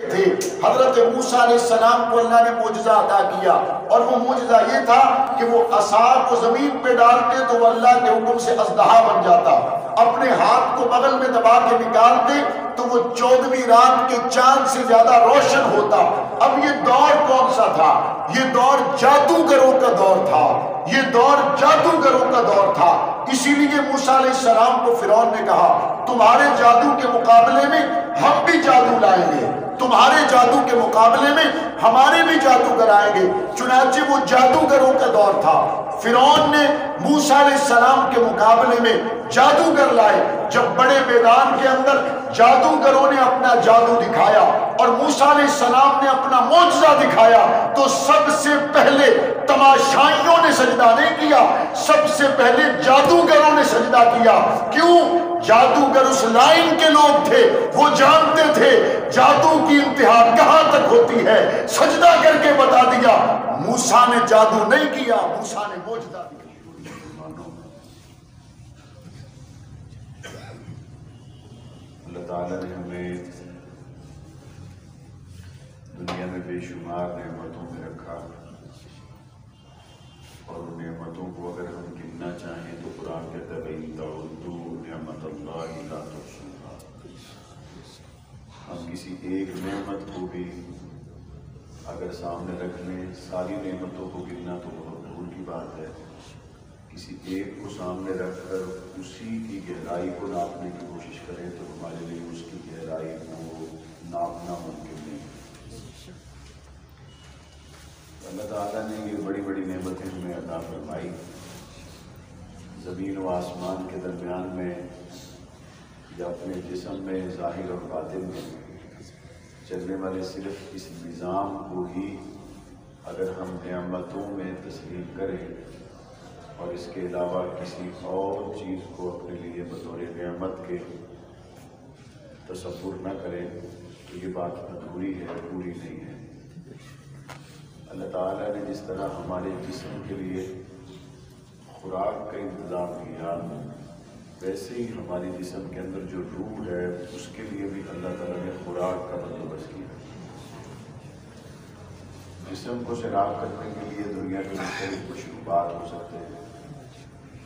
تھے۔ حضرت موسیٰ علیہ السلام کو اللہ نے معجزہ عطا کیا، اور وہ معجزہ یہ تھا کہ وہ عصا کو زمین پہ ڈالتے تو وہ اللہ کے حکم سے اژدہا بن جاتا، اپنے ہاتھ کو بغل میں دبا کے نکالتے تو وہ 14ویں رات کے چاند سے زیادہ روشن ہوتا۔ اب یہ دور کون سا تھا؟ یہ دور جادوگروں کا دور تھا، یہ دور جادوگروں کا دور تھا۔ اسی لیے موسیٰ علیہ السلام کو فرعون نے کہا تمہارے جادو کے مقابلے میں ہم بھی جادو لائیں گے، تمہارے جادو کے مقابلے میں ہمارے بھی جادوگر آئیں گے۔ چنانچہ وہ جادوگروں کا دور تھا۔ فرعون نے موسیٰ علیہ السلام کے مقابلے میں جادوگر لائے۔ جب بڑے میدان کے اندر جادوگروں نے اپنا جادو دکھایا اور موسیٰ علیہ السلام نے اپنا معجزہ دکھایا تو سب سے پہلے تماشائیوں نے سجدہ نہیں کیا، سب سے پہلے جادوگروں نے سجدہ کیا۔ کیوں؟ جادوگر اس لائن کے لوگ تھے، وہ جانتے تھے جادو کی انتہا کہاں تک ہوتی ہے۔ سجدہ کر کے بتا دیا موسیٰ نے جادو نہیں کیا، موسیٰ نے معجزہ دیا۔ اللہ تعالیٰ نے ہمیں دنیا میں بے شمار نعمتوں میں رکھا، اور ان نعمتوں کو اگر ہم گننا چاہیں تو قرآن کہتا ہے وَإِن تَعُدُّوا نِعْمَتَ اللَّهِ لَا تُحْصُوهَا۔ ہم کسی ایک نعمت کو بھی اگر سامنے رکھ لیں، ساری نعمتوں کو گننا تو بہت دور کی بات ہے، کسی ایک کو سامنے رکھ کر اسی کی گہرائی کو ناپنے کی کوشش کریں تو ہمارے لیے اس کی گہرائی کو ناپنا ممکن نہیں۔ اللہ تعالیٰ نے یہ بڑی بڑی نعمتیں ہمیں عطا فرمائی۔ زمین و آسمان کے درمیان میں یا اپنے جسم میں ظاہر اور باطن میں چلنے والے صرف اس نظام کو ہی اگر ہم نعمتوں میں تسلیم کریں اور اس کے علاوہ کسی اور چیز کو اپنے لیے بطور نعمت کے تصور نہ کریں تو یہ بات ادھوری ہے، پوری نہیں ہے۔ اللہ تعالیٰ نے جس طرح ہمارے جسم کے لیے خوراک کا انتظام کیا، ویسے ہی ہمارے جسم کے اندر جو روح ہے اس کے لیے بھی اللہ تعالیٰ نے خوراک کا بندوبست کیا۔ جسم کو سیراب کرنے کے لیے دنیا کے مختلف مشروبات ہو سکتے ہیں،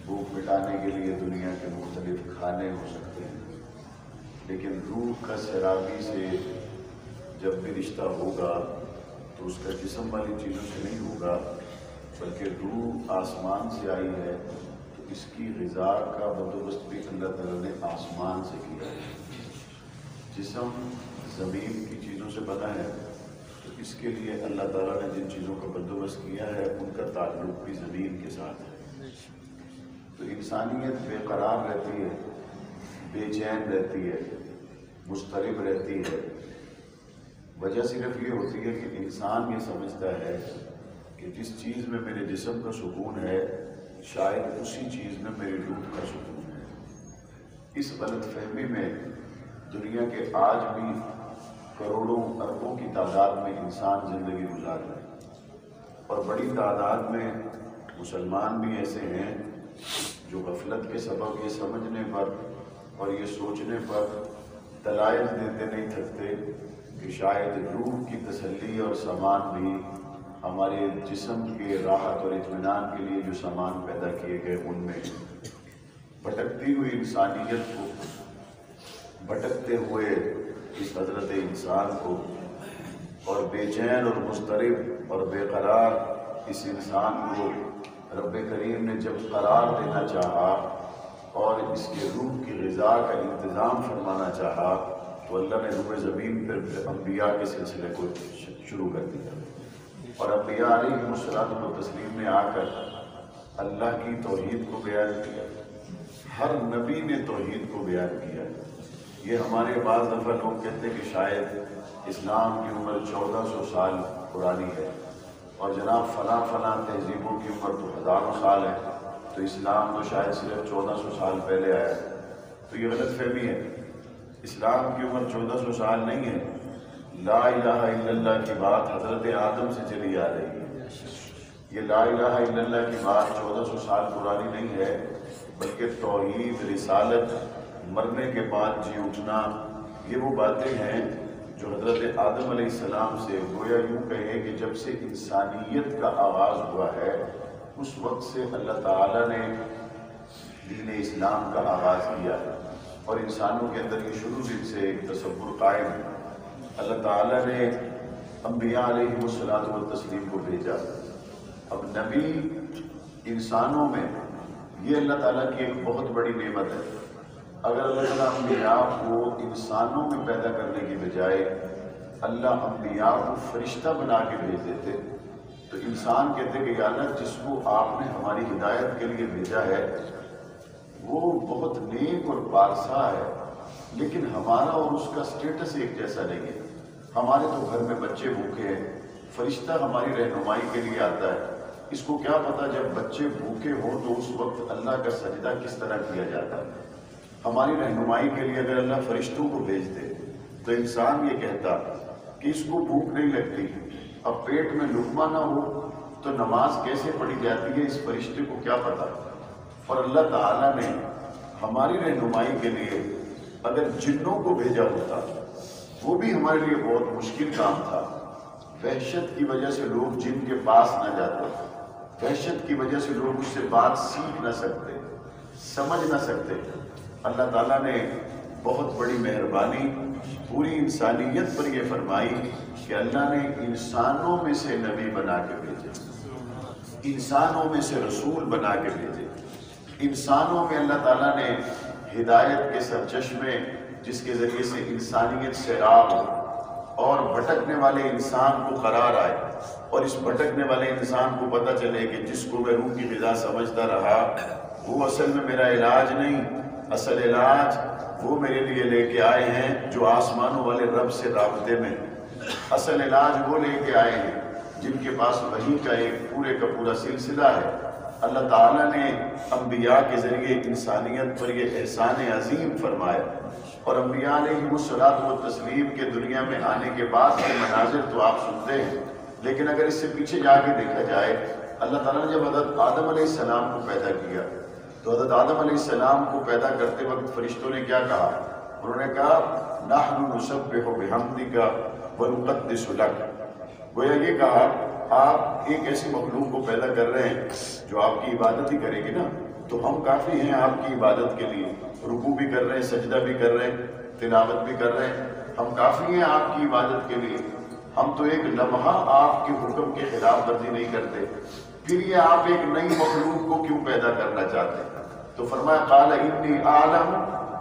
بھوک مٹانے کے لیے دنیا کے مختلف کھانے ہو سکتے ہیں، لیکن روح کا سیرابی سے جب بھی رشتہ ہوگا تو اس کا جسم والی چیزوں سے نہیں ہوگا، بلکہ روح آسمان سے آئی ہے تو اس کی غذا کا بندوبست بھی اللہ تعالیٰ نے آسمان سے کیا ہے۔ جسم زمین کی چیزوں سے بنا ہے تو اس کے لیے اللہ تعالیٰ نے جن چیزوں کا بندوبست کیا ہے ان کا تعلق بھی زمین کے ساتھ ہے۔ تو انسانیت بے قرار رہتی ہے، بے چین رہتی ہے، مضطرب رہتی ہے۔ وجہ صرف یہ ہوتی ہے کہ انسان یہ سمجھتا ہے کہ جس چیز میں میرے جسم کا سکون ہے شاید اسی چیز میں میری روح کا سکون ہے۔ اس غلط فہمی میں دنیا کے آج بھی کروڑوں اربوں کی تعداد میں انسان زندگی گزار رہے ہیں، اور بڑی تعداد میں مسلمان بھی ایسے ہیں جو غفلت کے سبب یہ سمجھنے پر اور یہ سوچنے پر دلائل دیتے نہیں تھکتے کہ شاید روح کی تسلی اور سامان بھی ہمارے جسم کے راحت اور اطمینان کے لیے جو سامان پیدا کیے گئے ان میں بھٹکتی ہوئی انسانیت کو، بھٹکتے ہوئے اس حضرت انسان کو، اور بے چین اور مضطرب اور بے قرار اس انسان کو رب کریم نے جب قرار دینا چاہا اور اس کے روح کی غذا کا انتظام فرمانا چاہا تو اللہ نے روح زمین پر انبیاء کے سلسلے کو شروع کر دیا، اور انبیاء علیہ الصلوۃ والتسلیم نے آ کر اللہ کی توحید کو بیان کیا۔ ہر نبی نے توحید کو بیان کیا۔ یہ ہمارے بعض دفعہ لوگ کہتے ہیں کہ شاید اسلام کی عمر 1400 سال پرانی ہے، اور جناب فلاں فلاں تہذیبوں کی عمر تو ہزاروں سال ہے، تو اسلام تو شاید صرف 1400 سال پہلے آیا ہے۔ تو یہ غلط فہمی ہے۔ اسلام کی عمر 1400 سال نہیں ہے۔ لا الہ الا اللہ کی بات حضرت آدم سے چلی آ رہی ہے۔ یہ لا الہ الا اللہ کی بات 1400 سال پرانی نہیں ہے، بلکہ توحید، رسالت، مرنے کے بعد جی اٹھنا، یہ وہ باتیں ہیں جو حضرت آدم علیہ السلام سے گویا یوں کہے کہ جب سے انسانیت کا آغاز ہوا ہے اس وقت سے اللہ تعالیٰ نے دین اسلام کا آغاز کیا ہے، اور انسانوں کے اندر یہ شروع دن سے ایک تصور قائم ہے۔ اللہ تعالیٰ نے انبیاء علیہ الصلوۃ والتسلیم کو بھیجا۔ اب نبی انسانوں میں یہ اللہ تعالیٰ کی ایک بہت بڑی نعمت ہے۔ اگر اللہ تعالیٰ انبیاء کو انسانوں میں پیدا کرنے کی بجائے اللہ انبیاء کو فرشتہ بنا کے بھیج دیتے تو انسان کہتے کہ یا اللہ جس کو آپ نے ہماری ہدایت کے لیے بھیجا ہے وہ بہت نیک اور پارسا ہے، لیکن ہمارا اور اس کا سٹیٹس ایک جیسا نہیں ہے۔ ہمارے تو گھر میں بچے بھوکے ہیں، فرشتہ ہماری رہنمائی کے لیے آتا ہے، اس کو کیا پتا جب بچے بھوکے ہوں تو اس وقت اللہ کا سجدہ کس طرح کیا جاتا ہے۔ ہماری رہنمائی کے لیے اگر اللہ فرشتوں کو بھیج دے تو انسان یہ کہتا کہ اس کو بھوک نہیں لگتی، اب پیٹ میں لقمہ نہ ہو تو نماز کیسے پڑھی جاتی ہے اس فرشتے کو کیا پتا۔ اور اللہ تعالیٰ نے ہماری رہنمائی کے لیے اگر جنوں کو بھیجا ہوتا وہ بھی ہمارے لیے بہت مشکل کام تھا۔ وحشت کی وجہ سے لوگ جن کے پاس نہ جاتے، وحشت کی وجہ سے لوگ اس سے بات سیکھ نہ سکتے، سمجھ نہ سکتے۔ اللہ تعالیٰ نے بہت بڑی مہربانی پوری انسانیت پر یہ فرمائی کہ اللہ نے انسانوں میں سے نبی بنا کے بھیجے، انسانوں میں سے رسول بنا کے بھیجے۔ انسانوں میں اللہ تعالیٰ نے ہدایت کے سرچشمے جس کے ذریعے سے انسانیت سیراب ہو اور بھٹکنے والے انسان کو قرار آئے، اور اس بھٹکنے والے انسان کو پتہ چلے کہ جس کو میں روح کی غذا سمجھتا رہا وہ اصل میں میرا علاج نہیں، اصل علاج وہ میرے لیے لے کے آئے ہیں جو آسمانوں والے رب سے رابطے میں، اصل علاج وہ لے کے آئے ہیں جن کے پاس وحی کا ایک پورے کا پورا سلسلہ ہے۔ اللہ تعالیٰ نے انبیاء کے ذریعے انسانیت پر یہ احسان عظیم فرمایا، اور انبیاء علیہ الصلوۃ والتسلیم کے دنیا میں آنے کے بعد کے مناظر تو آپ سنتے ہیں، لیکن اگر اس سے پیچھے جا کے دیکھا جائے اللہ تعالیٰ نے جب حضرت آدم علیہ السلام کو پیدا کیا تو حضرت آدم علیہ السلام کو پیدا کرتے وقت فرشتوں نے کیا کہا؟ انہوں نے کہا نحن نسبح بحمدک ونقدس لک، گویا یہ کہا آپ ایک ایسی مخلوق کو پیدا کر رہے ہیں جو آپ کی عبادت ہی کرے گی نا، تو ہم کافی ہیں آپ کی عبادت کے لیے، رکوع بھی کر رہے ہیں، سجدہ بھی کر رہے ہیں، تلاوت بھی کر رہے ہیں، ہم کافی ہیں آپ کی عبادت کے لیے، ہم تو ایک لمحہ آپ کے حکم کے خلاف ورزی نہیں کرتے، پھر یہ آپ ایک نئی مخلوق کو کیوں پیدا کرنا چاہتے ہیں؟ تو فرمایا قال انی اعلم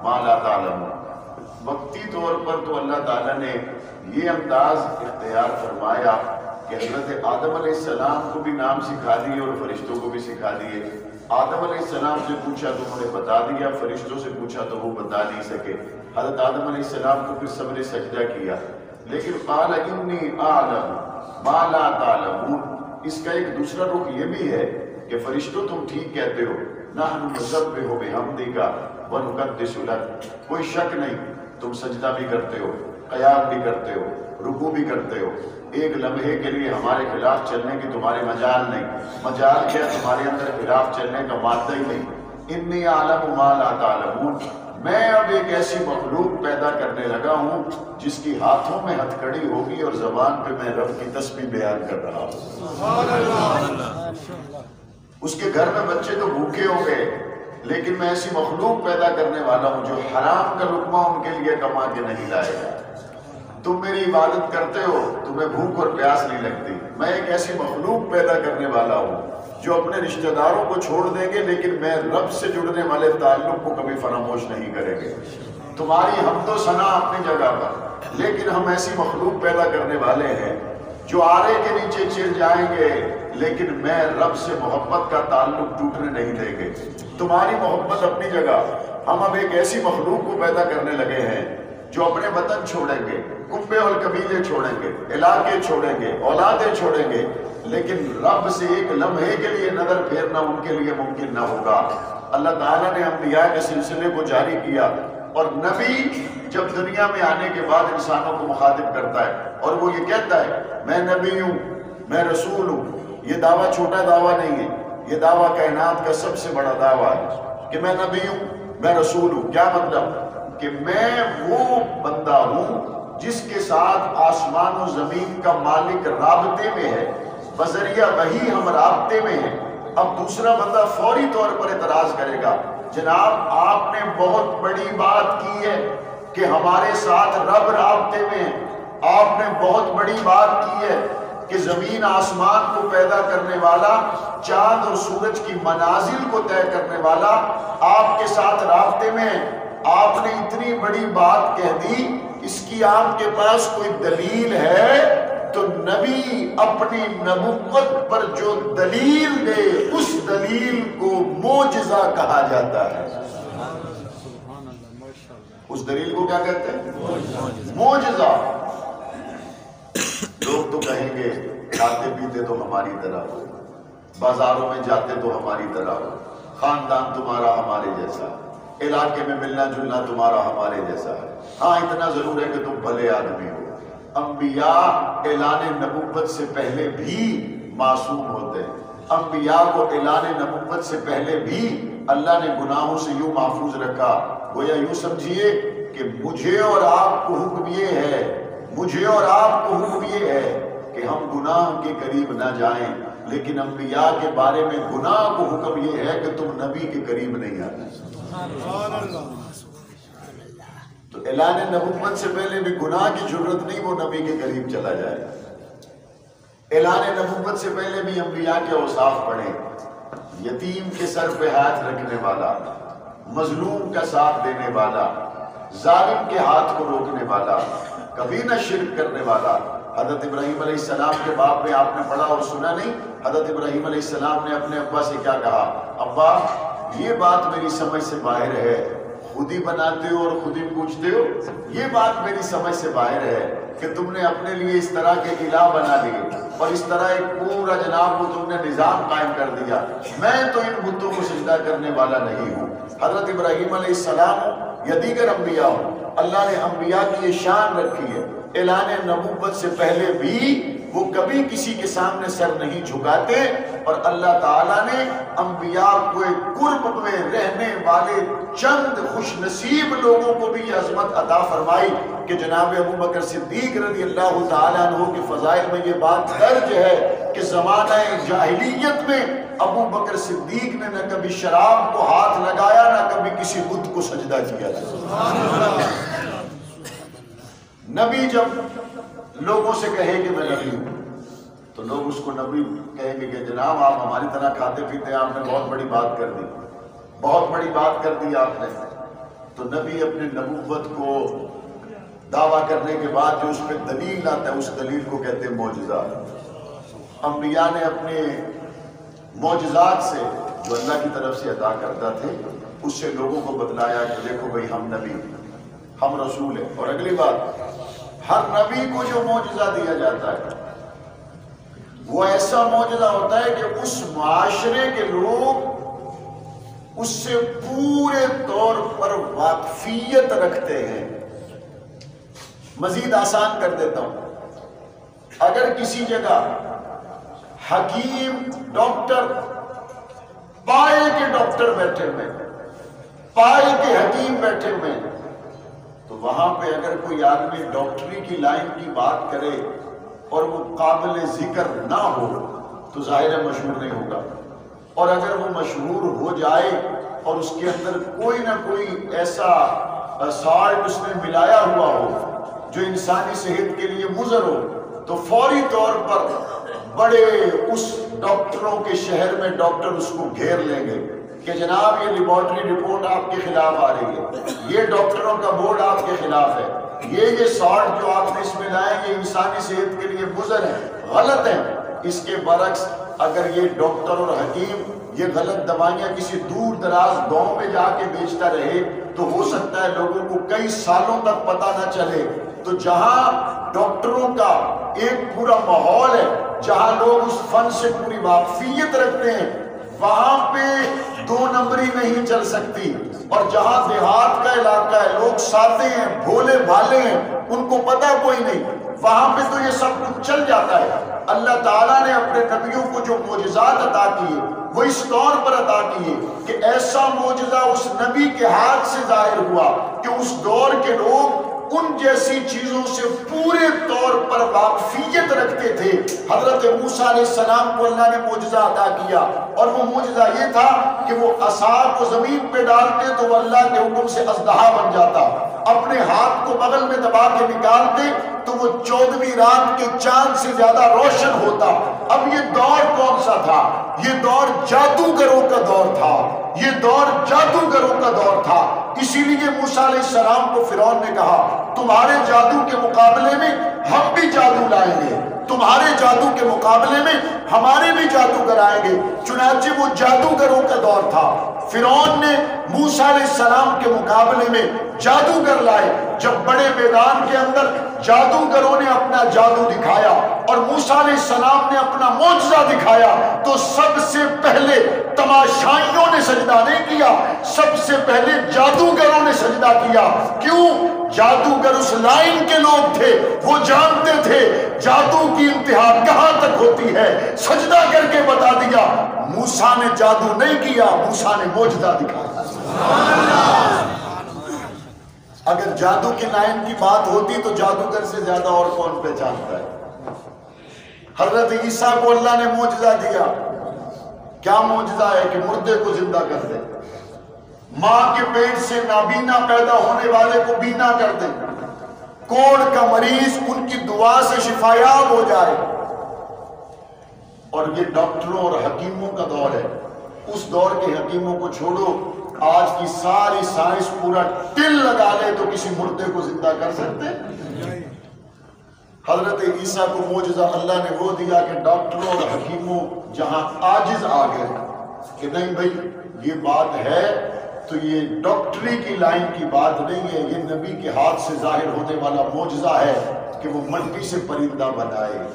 ما لا تعلمون۔ وقتی طور پر تو اللہ تعالیٰ نے یہ انداز اختیار فرمایا کہ حضرت آدم علیہ السلام کو بھی نام سکھا دیے اور فرشتوں کو بھی سکھا دیے۔ آدم علیہ السلام سے پوچھا تو انہوں نے بتا دیا، فرشتوں سے پوچھا تو وہ بتا نہیں سکے۔ حضرت آدم علیہ السلام کو پھر سب نے سجدہ کیا، لیکن قال انی اعلم ما لا تعلمون، اس کا ایک دوسرا رخ یہ بھی ہے کہ فرشتوں تم ٹھیک کہتے ہو، نحن نسبح بحمدک ونقدس لک، کوئی شک نہیں تم سجدہ بھی کرتے ہو، قیام بھی کرتے ہو، رکوع بھی کرتے ہو، ایک لمحے کے لیے ہمارے خلاف چلنے کی تمہارے مجال نہیں، مجال کیا تمہارے اندر خلاف چلنے کا مادہ ہی نہیں۔ انی اعلم ما لا تعلمون، میں اب ایک ایسی مخلوق پیدا کرنے لگا ہوں جس کی ہاتھوں میں ہتھ کڑی ہوگی اور زبان پہ میں رب کی تسبیح بیان کر رہا ہوں۔ اس کے گھر میں بچے تو بھوکے ہو گئے، لیکن میں ایسی مخلوق پیدا کرنے والا ہوں جو حرام کا لقمہ ان کے لیے کما کے نہیں لائے گا۔ تم میری عبادت کرتے ہو، تمہیں بھوک اور پیاس نہیں لگتی، میں ایک ایسی مخلوق پیدا کرنے والا ہوں جو اپنے رشتہ داروں کو چھوڑ دیں گے لیکن میں رب سے جڑنے والے تعلق کو کبھی فراموش نہیں کریں گے۔ تمہاری حمد و ثنا اپنی جگہ پر، لیکن ہم ایسی مخلوق پیدا کرنے والے ہیں جو آرے کے نیچے چر جائیں گے لیکن میں رب سے محبت کا تعلق ٹوٹنے نہیں دیں گے۔ تمہاری محبت اپنی جگہ، ہم اب ایک ایسی مخلوق کو پیدا کرنے لگے ہیں جو اپنے وطن چھوڑیں گے، کنبے اور قبیلے چھوڑیں گے، علاقے چھوڑیں گے، اولادیں چھوڑیں گے، لیکن رب سے ایک لمحے کے لیے نظر پھیرنا ان کے لیے ممکن نہ ہوگا۔ اللہ تعالیٰ نے انبیاء کے سلسلے کو جاری کیا، اور نبی جب دنیا میں آنے کے بعد انسانوں کو مخاطب کرتا ہے اور وہ یہ کہتا ہے میں نبی ہوں، میں رسول ہوں، یہ دعویٰ چھوٹا دعویٰ نہیں ہے، یہ دعویٰ کائنات کا سب سے بڑا دعویٰ ہے کہ میں نبی ہوں، میں رسول ہوں۔ کیا مطلب؟ کہ میں وہ بندہ ہوں جس کے ساتھ آسمان و زمین کا مالک رابطے میں ہے، بذریعہ وہی ہم رابطے میں ہیں۔ اب دوسرا بندہ فوری طور پر اعتراض کرے گا، جناب آپ نے بہت بڑی بات کی ہے کہ ہمارے ساتھ رب رابطے میں ہے، آپ نے بہت بڑی بات کی ہے کہ زمین آسمان کو پیدا کرنے والا، چاند اور سورج کی منازل کو طے کرنے والا آپ کے ساتھ رابطے میں ہے۔ آپ نے اتنی بڑی بات کہہ دی، اس کی آپ کے پاس کوئی دلیل ہے؟ تو نبی اپنی نبوت پر جو دلیل دے اس دلیل کو معجزہ کہا جاتا ہے۔ اس دلیل کو کیا کہتے ہیں؟ معجزہ۔ لوگ تو کہیں گے کھاتے پیتے تو ہماری طرح ہو، بازاروں میں جاتے تو ہماری طرح ہو، خاندان تمہارا ہمارے جیسا، علاقے میں ملنا جلنا تمہارا ہمارے جیسا ہے، ہاں اتنا ضرور ہے کہ تم بھلے آدمی ہو۔ انبیاء اعلان نبوت سے پہلے بھی معصوم ہوتے ہیں، انبیاء کو اعلان نبوت سے پہلے بھی اللہ نے گناہوں سے یوں محفوظ رکھا، گویا یوں سمجھیے کہ مجھے اور آپ کو حکم یہ ہے، مجھے اور آپ کو حکم یہ ہے کہ ہم گناہ کے قریب نہ جائیں، لیکن انبیاء کے بارے میں گناہ کو حکم یہ ہے کہ تم نبی کے قریب نہیں آتے۔ تو اعلان نبوت سے پہلے بھی گناہ کی ضرورت نہیں وہ نبی کے قریب چلا جائے۔ اعلان نبوت سے پہلے بھی انبیاء کے اوصاف پڑھیں، یتیم کے سر پہ ہاتھ رکھنے والا، مظلوم کا ساتھ دینے والا، ظالم کے ہاتھ کو روکنے والا، کبھی نہ شرک کرنے والا۔ حضرت ابراہیم علیہ السلام کے باب میں آپ نے پڑھا اور سنا نہیں؟ حضرت ابراہیم علیہ السلام نے اپنے ابا سے کیا کہا؟ ابا یہ بات میری سمجھ سے باہر ہے، خود ہی بناتے ہو اور خود ہی پوچھتے ہو، یہ بات میری سمجھ سے باہر ہے کہ تم نے اپنے لیے اس طرح کے الہ بنا لیے اور اس طرح ایک پورا جناب کو تم نے نظام قائم کر دیا، میں تو ان بتوں کو سجدہ کرنے والا نہیں ہوں۔ حضرت ابراہیم علیہ السلام یا دیگر انبیاء ہوں، اللہ نے انبیاء کی یہ شان رکھی ہے، اعلان نبوت سے پہلے بھی وہ کبھی کسی کے سامنے سر نہیں جھکاتے، اور اللہ تعالیٰ نے انبیاء کو ایک قرب میں رہنے والے چند خوش نصیب لوگوں کو بھی یہ عظمت عطا فرمائی کہ جناب ابو بکر صدیق رضی اللہ تعالیٰ عنہ کے فضائل میں یہ بات درج ہے کہ زمانہ جاہلیت میں ابو بکر صدیق نے نہ کبھی شراب کو ہاتھ لگایا نہ کبھی کسی بت کو سجدہ کیا تھا۔ نبی جب لوگوں سے کہے کہ میں نبی ہوں تو لوگ اس کو نبی کہیں گے کہ جناب آپ ہماری طرح کھاتے پیتے، آپ نے بہت بڑی بات کر دی، بہت بڑی بات کر دی آپ نے۔ تو نبی اپنے نبوت کو دعویٰ کرنے کے بعد جو اس پہ دلیل آتا ہے اس دلیل کو کہتے ہیں معجزہ۔ انبیاء نے اپنے معجزات سے جو اللہ کی طرف سے عطا کرتا تھے اس سے لوگوں کو بتلایا کہ دیکھو بھئی ہم نبی، ہم رسول ہیں۔ اور اگلی بات، ہر نبی کو جو معجزہ دیا جاتا ہے وہ ایسا معجزہ ہوتا ہے کہ اس معاشرے کے لوگ اس سے پورے طور پر واقفیت رکھتے ہیں۔ مزید آسان کر دیتا ہوں، اگر کسی جگہ حکیم ڈاکٹر پائے کے ڈاکٹر بیٹھے ہوئے، پائے کے حکیم بیٹھے ہوئے، تو وہاں پہ اگر کوئی آدمی ڈاکٹری کی لائن کی بات کرے اور وہ قابل ذکر نہ ہو تو ظاہر ہے مشہور نہیں ہوگا، اور اگر وہ مشہور ہو جائے اور اس کے اندر کوئی نہ کوئی ایسا سالٹ اس نے ملایا ہوا ہو جو انسانی صحت کے لیے مضر ہو تو فوری طور پر بڑے اس ڈاکٹروں کے شہر میں ڈاکٹر اس کو گھیر لیں گے کہ جناب یہ لیبارٹری رپورٹ آپ کے خلاف آ رہی ہے، یہ ڈاکٹروں کا بورڈ آپ کے خلاف ہے، یہ سالٹ جو آپ نے اس میں لائے یہ انسانی صحت کے لیے مضر ہے، غلط ہے۔ اس کے برعکس اگر یہ ڈاکٹر اور حکیم یہ غلط دوائیاں کسی دور دراز گاؤں میں جا کے بیچتا رہے تو ہو سکتا ہے لوگوں کو کئی سالوں تک پتہ نہ چلے۔ تو جہاں ڈاکٹروں کا ایک پورا ماحول ہے، جہاں لوگ اس فن سے پوری واقفیت رکھتے ہیں، وہاں پہ دو نمبری نہیں چل سکتی۔ اور جہاں دیہات کا علاقہ ہے، لوگ سادے ہیں، بھولے بھالے ہیں، ان کو پتہ کوئی نہیں، وہاں پہ تو یہ سب کچھ چل جاتا ہے۔ اللہ تعالیٰ نے اپنے نبیوں کو جو معجزات عطا کیے وہ اس طور پر عطا کیے کہ ایسا معجزہ اس نبی کے ہاتھ سے ظاہر ہوا کہ اس دور کے لوگ ان جیسی چیزوں سے پورے طور پر واقفیت رکھتے تھے۔ حضرت موسیٰ علیہ السلام کو اللہ نے معجزہ عطا کیا، اور وہ معجزہ یہ تھا کہ وہ عصا کو زمین پہ ڈالتے تو وہ اللہ کے حکم سے اژدہا بن جاتا، اپنے ہاتھ کو بغل میں دبا کے نکالتے تو وہ 14ویں رات کے چاند سے زیادہ روشن ہوتا۔ اب یہ دور کون سا تھا؟ یہ دور جادوگروں کا دور تھا، یہ دور جادوگروں کا دور تھا۔ اسی لیے موسیٰ علیہ السلام کو فرعون نے کہا تمہارے جادو کے مقابلے میں ہم بھی جادو لائیں گے، تمہارے جادو کے مقابلے میں ہمارے بھی جادوگر آئیں گے۔ چنانچہ وہ جادوگروں کا دور تھا۔ فرعون نے موسیٰ علیہ السلام کے مقابلے میں جادوگر لائے۔ جب بڑے میدان کے اندر جادوگروں نے اپنا جادو دکھایا اور موسیٰ علیہ السلام نے اپنا معجزہ دکھایا تو سب سے پہلے تماشائیوں نے سجدہ نہیں کیا، سب سے پہلے جادوگروں نے سجدہ کیا۔ کیوں؟ جادوگر اس لائن کے لوگ تھے، وہ جانتے تھے جادو کی انتہا کہاں تک ہوتی ہے۔ سجدہ کر کے بتا دیا موسیٰ نے جادو نہیں کیا، موسیٰ نے معجزہ دکھایا۔ اگر جادو کی لائن کی بات ہوتی تو جادوگر سے زیادہ اور کون پہچانتا ہے؟ حضرت عیسیٰ کو اللہ نے معجزہ دیا۔ کیا معجزہ ہے؟ کہ مردے کو زندہ کر دے، ماں کے پیٹ سے نابینا پیدا ہونے والے کو بینا کر دے، کوڑ کا مریض ان کی دعا سے شفایاب ہو جائے۔ اور یہ ڈاکٹروں اور حکیموں کا دور ہے۔ اس دور کے حکیموں کو چھوڑو، آج کی ساری سائنس پورا ٹل لگا لے تو کسی مردے کو زندہ کر سکتے؟ حضرت عیسیٰ کو معجزہ اللہ نے وہ دیا کہ ڈاکٹروں اور حکیموں جہاں عاجز آ گئے کہ نہیں بھائی یہ بات ہے تو یہ ڈاکٹری کی لائن کی بات نہیں ہے، یہ نبی کے ہاتھ سے ظاہر ہونے والا معجزہ ہے کہ وہ مٹی سے پرندہ بنائے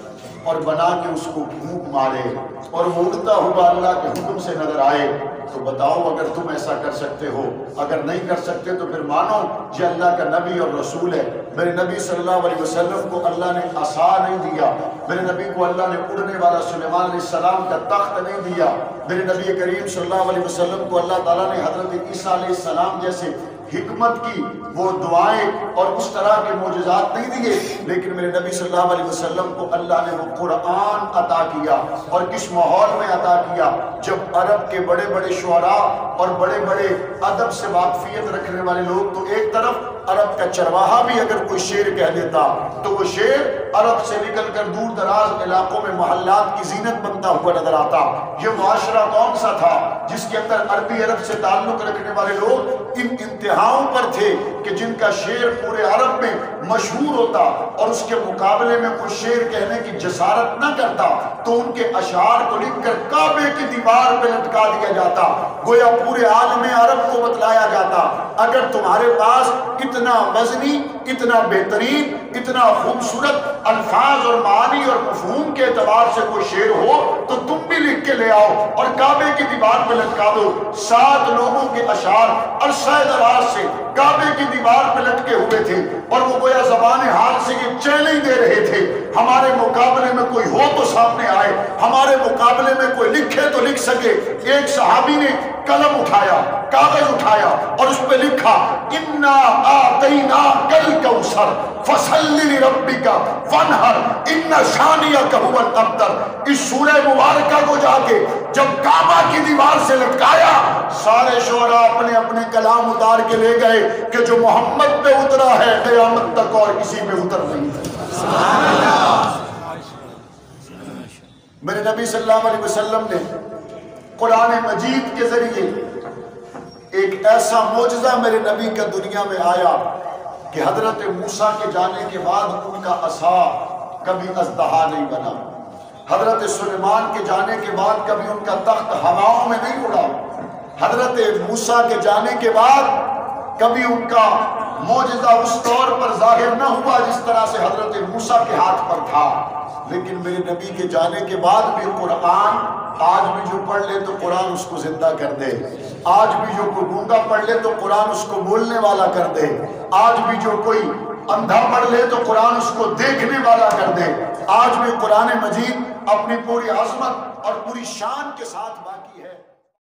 اور بنا کے اس کو پھونک مارے اور وہ اڑتا ہوا اللہ کے حکم سے نظر آئے۔ تو بتاؤ اگر تم ایسا کر سکتے ہو، اگر نہیں کر سکتے تو پھر مانو یہ اللہ کا نبی اور رسول ہے۔ میرے نبی صلی اللہ علیہ وسلم کو اللہ نے عصا نہیں دیا، میرے نبی کو اللہ نے اڑنے والا سلیمان علیہ السلام کا تخت نہیں دیا، میرے نبی کریم صلی اللہ علیہ وسلم کو اللہ تعالیٰ نے حضرت عیسیٰ علیہ السلام جیسے حکمت کی وہ دعائیں اور اس طرح کے معجزات نہیں دیے، لیکن میرے نبی صلی اللہ علیہ وسلم کو اللہ نے وہ قرآن عطا کیا۔ اور کس ماحول میں عطا کیا؟ جب عرب کے بڑے بڑے شعراء اور بڑے بڑے ادب سے واقفیت رکھنے والے لوگ تو ایک طرف، عرب کا چرواہا بھی اگر کوئی شعر کہہ دیتا تو وہ شعر عرب سے نکل کر دور دراز علاقوں میں محلات کی زینت بنتا ہوا نظر آتا۔ یہ معاشرہ کون سا تھا جس کے اندر عربی عرب سے تعلق رکھنے والے لوگ ان انتہاؤں پر تھے کہ جن کا شعر پورے عرب میں مشہور ہوتا اور اس کے مقابلے میں کوئی شعر کہنے کی جسارت نہ کرتا تو ان کے اشعار کو لکھ کر کعبے کی دیوار پہ لٹکا دیا جاتا، گویا پورے عالم عرب کو بتلایا جاتا اگر تمہارے پاس اتنا وزنی، اتنا بہترین، اتنا خوبصورت الفاظ اور معانی اور مفہوم کے اعتبار سے کوئی شعر ہو تو تم بھی لکھ کے لے آؤ اور کعبے کی دیوار پہ لٹکا دو۔ 7 لوگوں کے اشعار عرصہ دراز سے کعبے کی دیوار پہ لٹکے ہوئے تھے اور وہ گویا زبان حال سے یہ چیلنج دے رہے تھے ہمارے مقابلے میں کوئی ہو تو سامنے آئے، ہمارے مقابلے میں کوئی لکھے تو لکھ سکے۔ ایک صحابی نے قلم اٹھایا، کاغذ اٹھایا اور اس پہ لکھا اِنَّا آتَيْنَاكَ الْكَوْثَرَ فَصَلِّ لِرَبِّكَ وَانْحَرْ إِنَّ شَانِئَكَ هُوَ الْأَبْتَرُ۔ اس سورہ مبارکہ کو جا کے جب کعبہ کی دیوار سے لٹکایا، سارے شعراء اپنے اپنے کلام اتار کے لے گئے کہ جو محمد پہ اترا ہے قیامت تک اور کسی پہ اتر نہیں ہے۔ میرے نبی صلی اللہ علیہ وسلم نے قرآن مجید کے ذریعے ایک ایسا معجزہ میرے نبی کا دنیا میں آیا کہ حضرت موسیٰ کے جانے کے بعد ان کا عصا کبھی اژدہا نہیں بنا، حضرت سلیمان کے جانے کے بعد کبھی ان کا تخت ہواؤں میں نہیں اڑا، حضرت موسیٰ کے جانے کے بعد کبھی ان کا معجزہ اس طور پر ظاہر نہ ہوا جس طرح سے حضرت موسیٰ کے ہاتھ پر تھا۔ لیکن میرے نبی کے جانے کے بعد بھی قرآن آج بھی جو پڑھ لے تو قرآن اس کو زندہ کر دے، آج بھی جو کوئی گونگا پڑھ لے تو قرآن اس کو بولنے والا کر دے، آج بھی جو کوئی اندھا پڑھ لے تو قرآن اس کو دیکھنے والا کر دے۔ آج بھی قرآن مجید اپنی پوری عظمت اور پوری شان کے ساتھ باقی